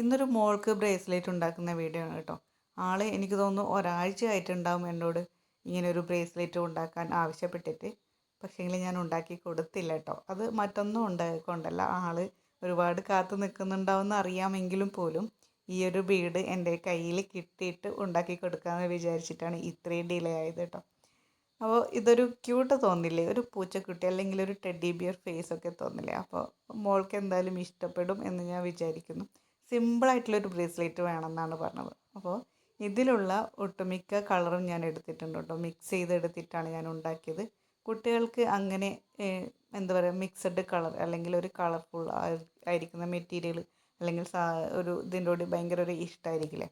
ഇന്നൊരു മോൾക്ക് ബ്രേസ്ലെറ്റ് ഉണ്ടാക്കുന്ന വീഡിയോ ആണ് കേട്ടോ. ആള് എനിക്ക് തോന്നുന്നു ഒരാഴ്ചയായിട്ടുണ്ടാവും എന്നോട് ഇങ്ങനെ ഒരു ബ്രേസ്ലെറ്റ് ഉണ്ടാക്കാൻ ആവശ്യപ്പെട്ടിട്ട്. പക്ഷേങ്കിൽ ഞാൻ ഉണ്ടാക്കി കൊടുത്തില്ല കേട്ടോ. അത് മറ്റൊന്നും കൊണ്ടല്ല, ആള് ഒരുപാട് കാത്തു നിൽക്കുന്നുണ്ടാവുമെന്ന് അറിയാമെങ്കിലും പോലും ഈ ഒരു ബീഡ് എൻ്റെ കയ്യിൽ കിട്ടിയിട്ട് ഉണ്ടാക്കി കൊടുക്കാമെന്ന് വിചാരിച്ചിട്ടാണ് ഇത്രയും ഡിലേ ആയത് കേട്ടോ. അപ്പോൾ ഇതൊരു ക്യൂട്ട് തോന്നില്ലേ, ഒരു പൂച്ചക്കുട്ടി അല്ലെങ്കിൽ ഒരു ടെഡ്ഡി ബിയർ ഫേസ് ഒക്കെ തോന്നില്ലേ. അപ്പോൾ മോൾക്ക് എന്തായാലും ഇഷ്ടപ്പെടും എന്ന് ഞാൻ വിചാരിക്കുന്നു. സിമ്പിളായിട്ടുള്ളൊരു ബ്രേസ്ലെറ്റ് വേണമെന്നാണ് പറഞ്ഞത്. അപ്പോൾ ഇതിലുള്ള ഒട്ടുമിക്ക കളറും ഞാൻ എടുത്തിട്ടുണ്ട് കേട്ടോ. മിക്സ് ചെയ്തെടുത്തിട്ടാണ് ഞാൻ ഉണ്ടാക്കിയത്. കുട്ടികൾക്ക് അങ്ങനെ എന്താ പറയുക, മിക്സഡ് കളർ അല്ലെങ്കിൽ ഒരു കളർഫുൾ ആയിരിക്കുന്ന മെറ്റീരിയൽ അല്ലെങ്കിൽ ഒരു ഇതിൻ്റെ കൂടി ഭയങ്കര ഒരു ഇഷ്ടമായിരിക്കില്ലേ.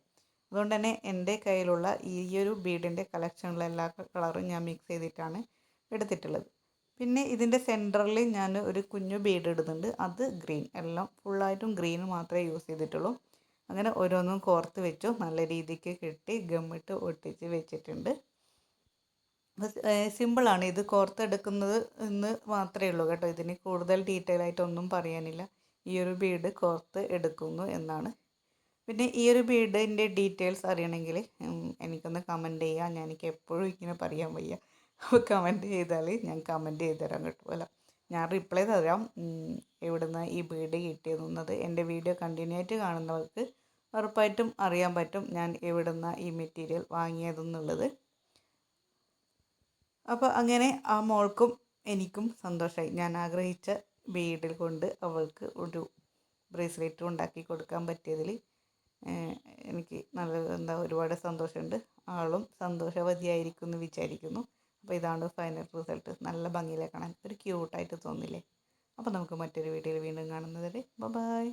അതുകൊണ്ട് തന്നെ എൻ്റെ കയ്യിലുള്ള ഈ ഒരു ബീഡിൻ്റെ കളക്ഷനിലുള്ള എല്ലാ കളറും ഞാൻ മിക്സ് ചെയ്തിട്ടാണ് എടുത്തിട്ടുള്ളത്. പിന്നെ ഇതിൻ്റെ സെൻറ്ററിൽ ഞാൻ ഒരു കുഞ്ഞു ബീഡ് ഇടുന്നുണ്ട്, അത് ഗ്രീൻ. എല്ലാം ഫുള്ളായിട്ടും ഗ്രീൻ മാത്രമേ യൂസ് ചെയ്തിട്ടുള്ളൂ. അങ്ങനെ ഓരോന്നും കോർത്ത് വെച്ചു, നല്ല രീതിക്ക് കെട്ടി ഗമ്മിട്ട് ഒട്ടിച്ച് വെച്ചിട്ടുണ്ട്. സിമ്പിളാണ് ഇത് കോർത്തെടുക്കുന്നത് എന്ന് മാത്രമേ ഉള്ളൂ കേട്ടോ. ഇതിന് കൂടുതൽ ഡീറ്റെയിൽ ആയിട്ടൊന്നും പറയാനില്ല. ഈ ഒരു ബീഡ് കോർത്ത് എടുക്കുന്നു എന്നാണ്. പിന്നെ ഈ ഒരു ബീഡിൻ്റെ ഡീറ്റെയിൽസ് അറിയണമെങ്കിൽ എനിക്കൊന്ന് കമൻറ്റ് ചെയ്യുക. എനിക്ക് എപ്പോഴും ഇങ്ങനെ പറയാൻ വയ്യ. അപ്പോൾ കമൻറ്റ് ചെയ്താൽ ഞാൻ കമൻറ്റ് ചെയ്ത് തരാം കേട്ടോ. അല്ല, ഞാൻ റിപ്ലൈ തരാം എവിടുന്ന് ഈ ബീഡ് കിട്ടിയതെന്നത്. എൻ്റെ വീഡിയോ കണ്ടിന്യൂ ആയിട്ട് കാണുന്നവർക്ക് ഉറപ്പായിട്ടും അറിയാൻ പറ്റും ഞാൻ എവിടുന്ന ഈ മെറ്റീരിയൽ വാങ്ങിയതെന്നുള്ളത്. അപ്പോൾ അങ്ങനെ ആ മോൾക്കും എനിക്കും സന്തോഷമായി. ഞാൻ ആഗ്രഹിച്ച ബീഡിൽ കൊണ്ട് അവൾക്ക് ഒരു ബ്രേസ്ലെറ്റ് ഉണ്ടാക്കി കൊടുക്കാൻ പറ്റിയതിൽ എനിക്ക് നല്ല ഒരുപാട് സന്തോഷമുണ്ട്. ആളും സന്തോഷവതിയായിരിക്കും എന്ന് വിചാരിക്കുന്നു. അപ്പോൾ ഇതാണ് ഫൈനൽ റിസൾട്ട്. നല്ല ഭംഗിയിലെ കാണാൻ, ഒരു ക്യൂട്ടായിട്ട് തോന്നില്ലേ. അപ്പോൾ നമുക്ക് മറ്റൊരു വീഡിയോയിൽ വീണ്ടും കാണുന്നത് വരെ ബൈ.